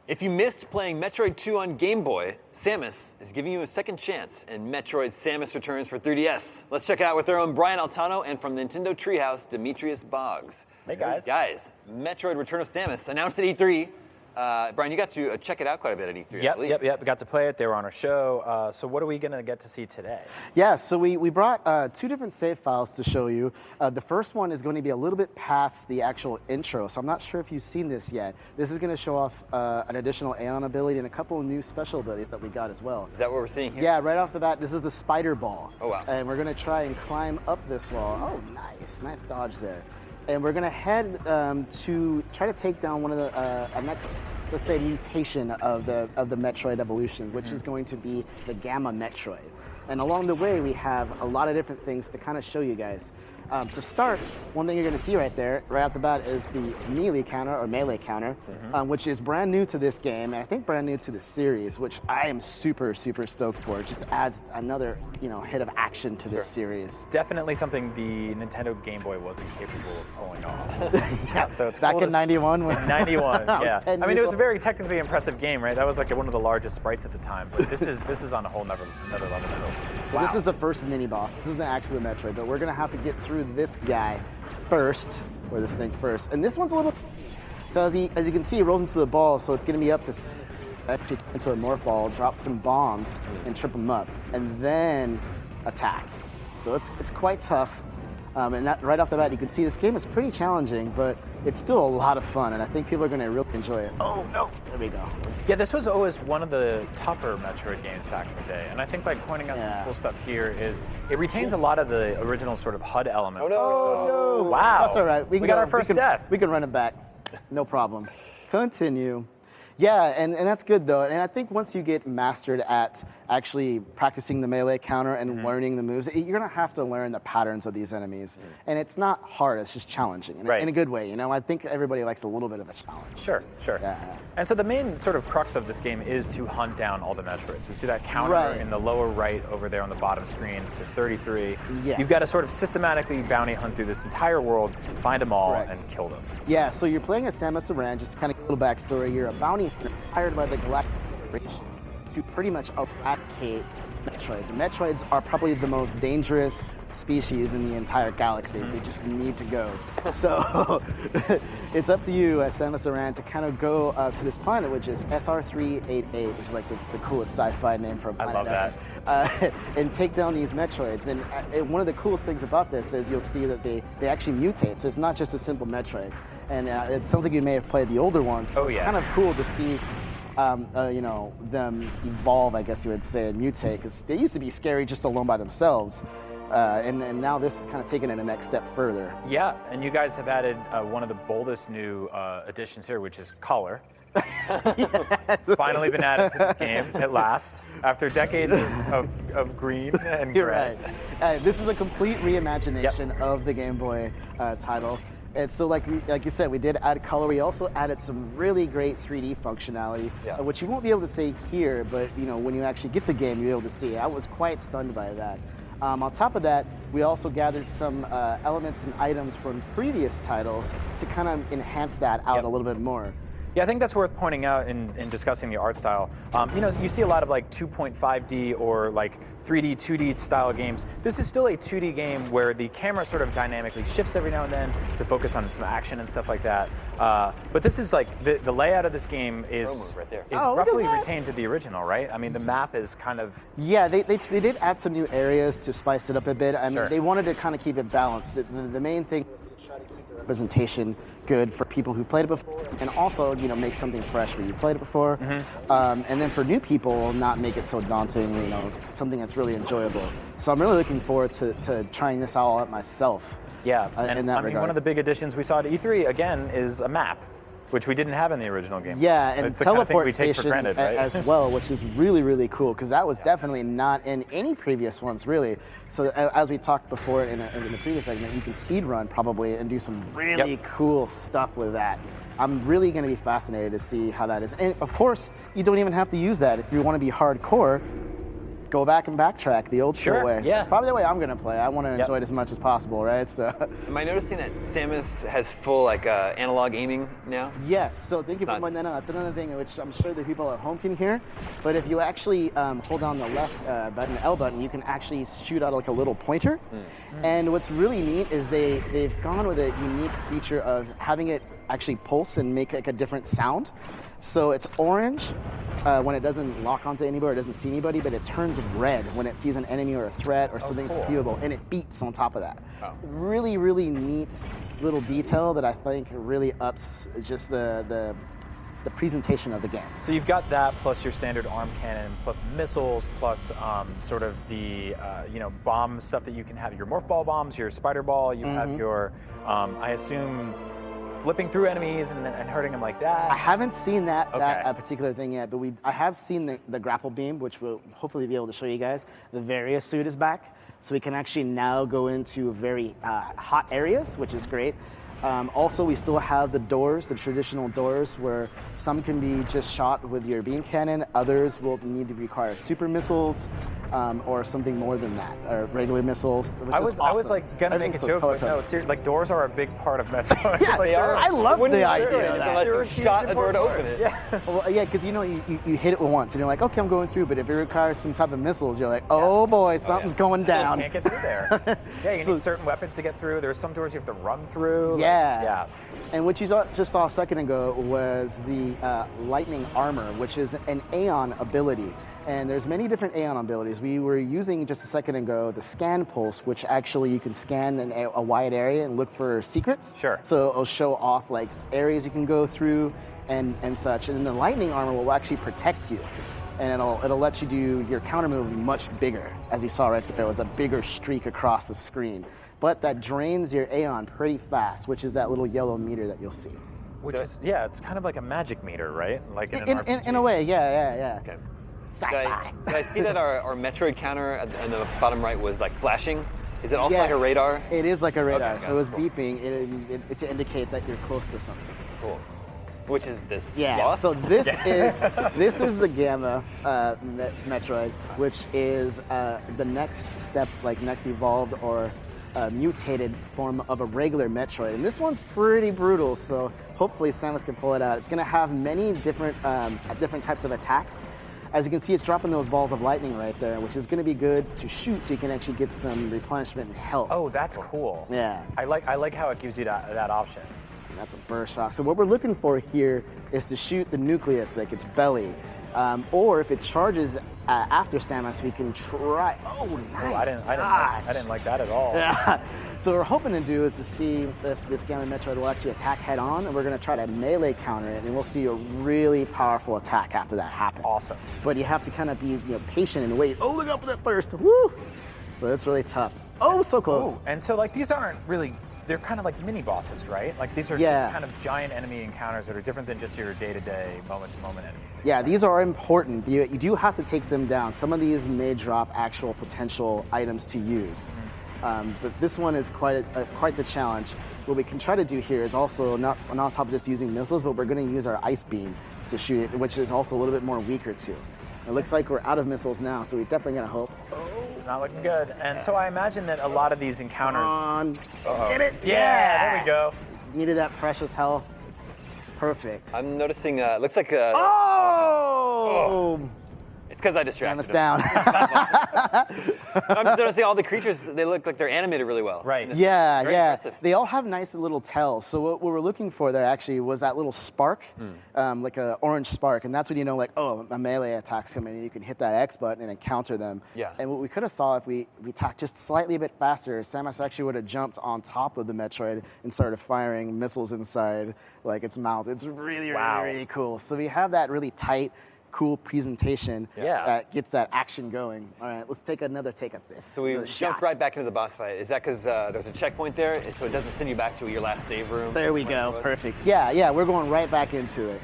If you missed playing Metroid 2 on Game Boy, Samus is giving you a second chance in Metroid Samus Returns for 3DS. Let's check it out with our own Brian Altano and from Nintendo Treehouse, Demetrius Boggs. Hey guys. Guys, Metroid Return of Samus announced at E3. Brian, you got to check it out quite a bit at E3. Yep. We got to play it. They were on our show. So what are we going to get to see today? Yeah, so we brought two different save files to show you. The first one is going to be a little bit past the actual intro, so I'm not sure if you've seen this yet. This is going to show off an additional Aeon ability and a couple of new special abilities that we got as well. Is that what we're seeing here? Yeah, right off the bat, this is the spider ball. Oh, wow. And we're going to try and climb up this wall. Oh, nice dodge there. And we're going to head to try to take down one of the next, let's say, mutation of the Metroid evolution, which is going to be the Gamma Metroid. And along the way, we have a lot of different things to kind of show you guys. To start, one thing you're going to see right there, right off the bat, is the melee counter, which is brand new to this game, and I think brand new to the series, which I am super stoked for. It just adds another, hit of action to this series. It's definitely something the Nintendo Game Boy wasn't capable of pulling off. Yeah, so it's back cool in '91. 91, yeah. I mean, it was a old. very technically impressive game, right? That was like one of the largest sprites at the time. But this is on a whole another level. So Wow. this is the first mini boss. This isn't actually the Metroid, but we're gonna have to get through this guy first, or this thing first. And this one's a little. So as you can see, he rolls into the ball, so it's gonna be up to actually into a morph ball, drop some bombs, and trip him up, and then attack. So it's quite tough. And that right off the bat, you can see this game is pretty challenging, but it's still a lot of fun, and I think people are going to really enjoy it. Oh, no. There we go. Yeah, this was always one of the tougher Metroid games back in the day, and I think by pointing out some cool stuff here is it retains a lot of the original sort of HUD elements. Oh, no. Wow. That's all right. We got our first death. We can run it back. No problem. Continue. Yeah, and that's good, though. And I think once you get mastered at actually practicing the melee counter and learning the moves, you're going to have to learn the patterns of these enemies. And it's not hard, it's just challenging in a good way. I think everybody likes a little bit of a challenge. Sure. Yeah. And so the main sort of crux of this game is to hunt down all the Metroids. We see that counter in the lower right over there on the bottom screen. It says 33. Yeah. You've got to sort of systematically bounty hunt through this entire world, find them all, and kill them. Yeah, so you're playing as Samus Returns, just kind of a little backstory. You're a bounty hunter hired by the Galactic Federation to pretty much eradicate Metroids. And Metroids are probably the most dangerous species in the entire galaxy. They just need to go. So it's up to you as Samus Returns to kind of go to this planet, which is SR388, which is like the coolest sci-fi name for a planet. I love that. And take down these Metroids. And one of the coolest things about this is you'll see that they actually mutate. So it's not just a simple Metroid. And it sounds like you may have played the older ones. So it's kind of cool to see them evolve, I guess you would say, and mutate, because they used to be scary just alone by themselves. And now this is kind of taking it a next step further. Yeah, and you guys have added one of the boldest new additions here, which is color. It's finally been added to this game at last, after decades of green and You're gray. right. This is a complete reimagination of the Game Boy title. And so like you said, we did add color. We also added some really great 3D functionality, which you won't be able to see here, but when you actually get the game, you'll be able to see. I was quite stunned by that. On top of that, we also gathered some elements and items from previous titles to kind of enhance that out a little bit more. Yeah, I think that's worth pointing out in discussing the art style. You see a lot of like 2.5D or like 3D, 2D style games. This is still a 2D game where the camera sort of dynamically shifts every now and then to focus on some action and stuff like that. But this is like, the layout of this game is roughly retained to the original, right? I mean, the map is kind of... Yeah, they did add some new areas to spice it up a bit. I mean, they wanted to kind of keep it balanced. The main thing was to try to keep the representation good for people who played it before, and also make something fresh where you played it before, and then for new people, not make it so daunting. Something that's really enjoyable. So I'm really looking forward to trying this all out myself. Yeah, in that regard. One of the big additions we saw at E3 again is a map, which we didn't have in the original game. Yeah, and it's the kind of thing we take for teleportation granted, right? as well, which is really, really cool, because that was definitely not in any previous ones, really. So as we talked before in the previous segment, you can speedrun probably and do some really cool stuff with that. I'm really going to be fascinated to see how that is. And of course, you don't even have to use that. If you want to be hardcore, go back and backtrack the old school Sure, way. yeah. It's probably the way I'm gonna play. I want to enjoy it as much as possible, right? So. Am I noticing that Samus has full like analog aiming now? Yes, so thank you for Nice. pointing that out. That's another thing which I'm sure the people at home can hear. But if you actually hold down the left button, L button, you can actually shoot out like a little pointer. And what's really neat is they've gone with a unique feature of having it actually pulse and make like a different sound. So it's orange when it doesn't lock onto anybody or doesn't see anybody, but it turns red when it sees an enemy or a threat or something cool. perceivable, and it beeps on top of that. Oh. Really, really neat little detail that I think really ups just the presentation of the game. So you've got that plus your standard arm cannon, plus missiles, plus sort of the bomb stuff that you can have. Your morph ball bombs, your spider ball. You have your, I assume, flipping through enemies and hurting them like that. I haven't seen that Okay. particular thing yet, but I have seen the grapple beam, which we'll hopefully be able to show you guys. The Varia suit is back, so we can actually now go into very hot areas, which is great. Also, we still have the doors, the traditional doors, where some can be just shot with your beam cannon, others will need to require super missiles, or something more than that, or regular missiles. Which I is was awesome. like gonna make a Everything's so joke, but no, color-coded. seriously, like doors are a big part of Metroid. Yeah, like, they are. I love Wouldn't the do idea it of that. unless They're a you huge shot a door to important open it. part. Yeah. Well, yeah, because you hit it once and you're like, okay, I'm going through. But if it requires some type of missiles, you're like, oh boy, something's going down. Can't get through there. Yeah, you need certain weapons to get through. There's some doors you have to run through. Yeah. Yeah. And what you just saw a second ago was the lightning armor, which is an Aeon ability. And there's many different Aeon abilities. We were using just a second ago the scan pulse, which actually you can scan a wide area and look for secrets. Sure. So it'll show off like areas you can go through and such. And then the lightning armor will actually protect you. And it'll let you do your counter move much bigger. As you saw right there, it was a bigger streak across the screen. But that drains your Aeon pretty fast, which is that little yellow meter that you'll see. Which is, yeah, it's kind of like a magic meter, right? Like in an RPG. In a way, yeah. Okay. Sci-fi. Did I see that our Metroid counter on the bottom right was like flashing? Is it also like a Yes, radar? It is like a radar. Okay, So it's cool. beeping it to indicate that you're close to something. Cool. Which is this Yeah. boss? So this is the Gamma Metroid, which is the next step, like next evolved or mutated form of a regular Metroid. And this one's pretty brutal. So hopefully Samus can pull it out. It's going to have many different types of attacks. As you can see, it's dropping those balls of lightning right there, which is going to be good to shoot, so you can actually get some replenishment and health. Oh, that's cool. Yeah. I like how it gives you that option. And that's a burst shock. So what we're looking for here is to shoot the nucleus, like its belly. Or if it charges after Samus, we can try. Oh, nice. Oh, I didn't like that at all. Yeah. So what we're hoping to do is to see if this Gamma Metroid will actually attack head on, and we're going to try to melee counter it, and we'll see a really powerful attack after that happens. Awesome. But you have to kind of be patient and wait. Oh, look out for that burst. Woo! So it's really tough. Oh, so close. Oh, and so like these aren't really, they're kind of like mini bosses, right? Like these are Yeah. just kind of giant enemy encounters that are different than just your day-to-day, moment-to-moment enemies. Yeah, these are important. You do have to take them down. Some of these may drop actual potential items to use. But this one is quite the challenge. What we can try to do here is also not on top of just using missiles, but we're going to use our ice beam to shoot it, which is also a little bit more weaker too. It looks like we're out of missiles now, so we definitely got to hope. It's not looking good. And so I imagine that a lot of these encounters... On. Get it? Yeah, there we go. Needed that precious health. Perfect. I'm noticing, it looks like Oh! it's because I distracted Samus him. down. I'm just noticing all the creatures, they look like they're animated really well. Right. And it's Yeah, very yeah. impressive. They all have nice little tells. So what we were looking for there actually was that little spark, like an orange spark. And that's when you know, like, oh, a melee attack's coming and you can hit that X button and encounter them. Yeah. And what we could have saw if we attacked just slightly a bit faster, Samus actually would have jumped on top of the Metroid and started firing missiles inside, like, its mouth. It's really, Wow. really, really cool. So we have that really tight, cool presentation Yeah. that gets that action going. All right, let's take another take at this. So we Another jumped shot. right back into the boss fight. Is that because there's a checkpoint there, so it doesn't send you back to your last save room? There we Whatever go. it was? Perfect. Yeah, we're going right back into it.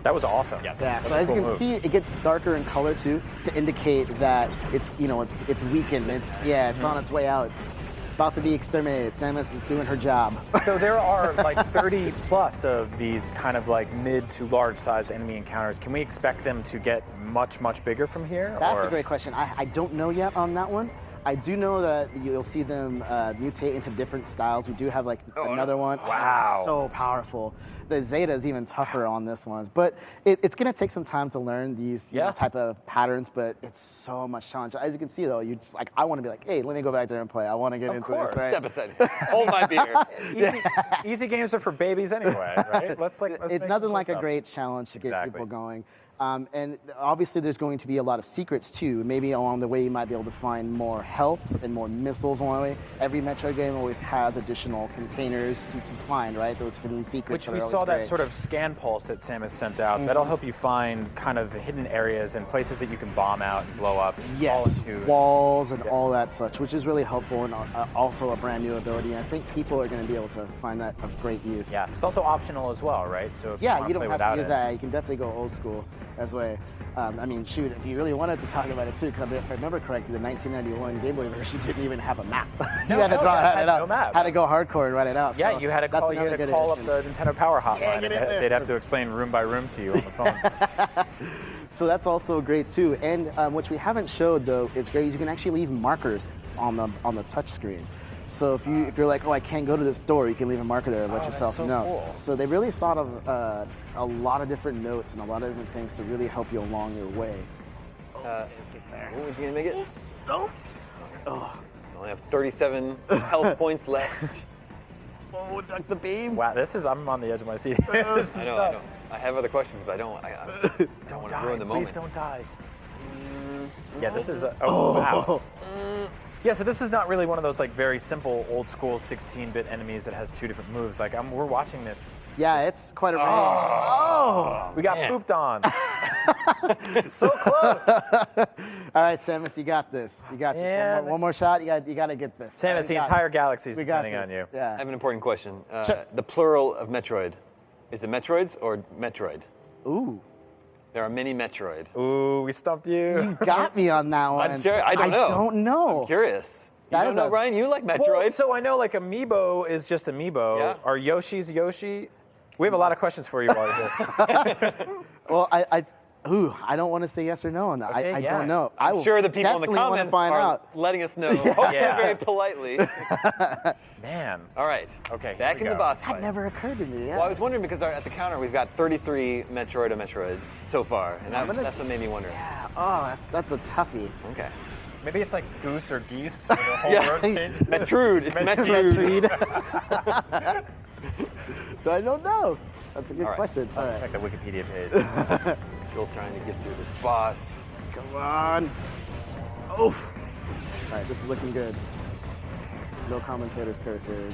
That was awesome. Yeah. Yeah. That's So a as you cool can move. see, it gets darker in color too, to indicate that it's weakened. It's on its way out. about to be exterminated. Samus is doing her job. So there are like 30 plus of these kind of like mid to large size enemy encounters. Can we expect them to get much, much bigger from here? That's a great question. I don't know yet on that one. I do know that you'll see them mutate into different styles. We do have like another one. Wow. So powerful. The Zeta is even tougher on this one. But it's going to take some time to learn these type of patterns, but it's so much challenge. As you can see, though, you just like, I want to be like, hey, let me go back there and play. I want to get into this. Right? Step aside. Hold my beer. Easy games are for babies anyway, right? Let's it's nothing like a great challenge to get people going. And obviously there's going to be a lot of secrets too. Maybe along the way you might be able to find more health and more missiles along the way. Every Metroid game always has additional containers to find, right? Those hidden secrets. Which we saw that sort of scan pulse that Samus sent out. That'll help you find kind of hidden areas and places that you can bomb out and blow up. Yes, walls and all that such, which is really helpful and also a brand new ability. And I think people are going to be able to find that of great use. Yeah, it's also optional as well, right? So if you want to play without have to use that. You can definitely go old school. That's way. I mean, shoot, if you really wanted to talk about it too, because if I remember correctly, the 1991 Game Boy version didn't even have a map. You had to no map. Had to go hardcore and write it out. Yeah, so you had to call up the Nintendo Power Hotline, and they'd have to explain room by room to you on the phone. So that's also great too. And which we haven't showed though is great. Is you can actually leave markers on the touch screen. So if you're like, oh, I can't go to this door, you can leave a marker there and let yourself know. Cool. So they really thought of a lot of different notes and a lot of different things to really help you along your way. What was you gonna make it? Oh. I only have 37 health points left. Oh, duck the beam. Wow, I'm on the edge of my seat. I know. I have other questions, but I don't want to ruin the moment. Please don't die. Yeah, this is wow. Yeah, so this is not really one of those like very simple old school 16-bit enemies that has two different moves. Like we're watching this. Yeah, it's quite a range. Oh, we got pooped on. So close. All right, Samus, you got this. You got this. One more shot. You got to get this. Samus, the entire galaxy is depending on you. Yeah. I have an important question. The plural of Metroid, is it Metroids or Metroid? Ooh. There are many Metroid. Ooh, we stumped you. You got me on that one. I'm serious. I don't know. I don't know. I'm curious. You don't know, Brian? You like Metroid. Well, so I know like Amiibo is just Amiibo. Yeah. Or Yoshi's Yoshi. We have a lot of questions for you while you're here. Well, I don't want to say yes or no on that. Okay, I don't know. I'm sure the people in the comments are letting us know, hopefully very politely. Man. All right. Okay. Back in the boss fight. That never occurred to me. Yeah. Well, I was wondering because at the counter we've got 33 Metroids so far, and that's what made me wonder. Yeah. Oh, that's a toughie. Okay. Maybe it's like goose or geese. Or the whole road change. Metroid. It's Metroid. So I don't know. That's a good question. All right. Check the Wikipedia page. Still trying to get through this boss. Come on. Oh. All right, this is looking good. No commentators curse here.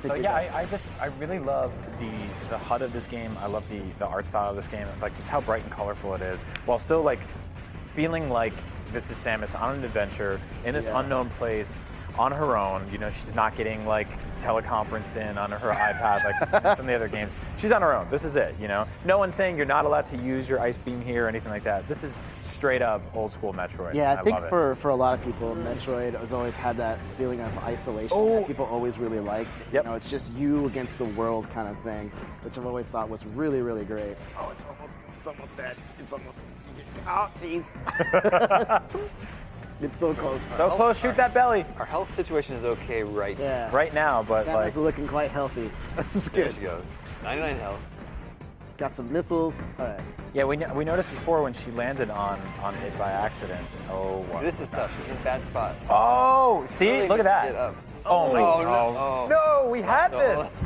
So yeah, I really love the HUD of this game. I love the art style of this game, like just how bright and colorful it is, while still like feeling like this is Samus on an adventure in this unknown place on her own. You know, she's not getting like teleconferenced in on her iPad like some of the other games. She's on her own. This is it, you know? No one's saying you're not allowed to use your ice beam here or anything like that. This is straight up old school Metroid. Yeah, I think love it. for a lot of people, Metroid has always had that feeling of isolation that people always really liked. Yep. You know, it's just you against the world kind of thing, which I've always thought was really, really great. Oh, it's almost dead. It's almost. Oh, jeez. It's so close. So close, shoot that belly. Our health situation is okay right now, but Samus like is looking quite healthy. This is there good. she goes. 99 health. Got some missiles. All right. yeah, we noticed before when she landed on it by accident. Oh, wow. This is tough. This is a bad spot. Oh, see, Really look at get that. up. Oh my Oh, god. no. No, we had No. this.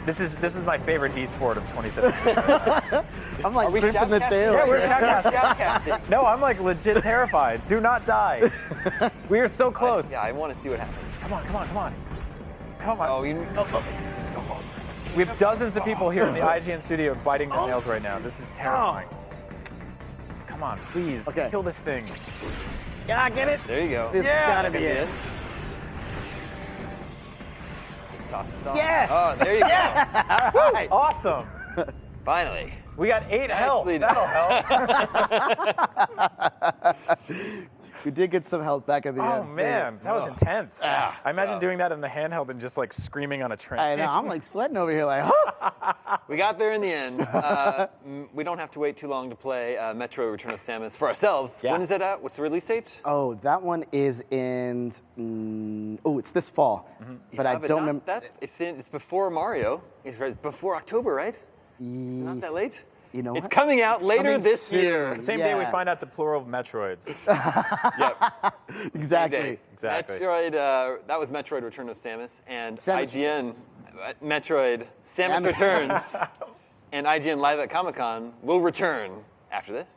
This is my favorite esport of 2017. I'm like Are we crimping the shoutcasting? tail. Yeah, we're shoutcasting. No, I'm like legit terrified. Do not die. We are so close. I want to see what happens. Come on. Come on. Oh, We have dozens of people here in the IGN studio biting their nails right now. This is terrifying. Come on, please. Okay. Kill this thing. Yeah, get it. there you go. This has gotta be it. Just toss this off. Yes. Oh, there you go. All right. Awesome. Finally. We got 8 health. Nicely That'll help. We did get some health back at the Oh end. man, that was intense. I imagine doing that in the handheld and just like screaming on a train. I know. I'm like sweating over here, like, We got there in the end. We don't have to wait too long to play Metroid Return of Samus for ourselves. Yeah. When is that out? What's the release date? oh, that one is in. It's this fall, but I don't remember. It's before Mario. It's before October, right? It's not that late. You know It's what? coming out later coming this soon. year. Same day we Yeah. find out the plural of Metroids. Yep. Exactly. Day. Exactly. Metroid. That was Metroid Return of Samus, and Samus IGN Metroid Samus Returns, and IGN Live at Comic-Con will return after this.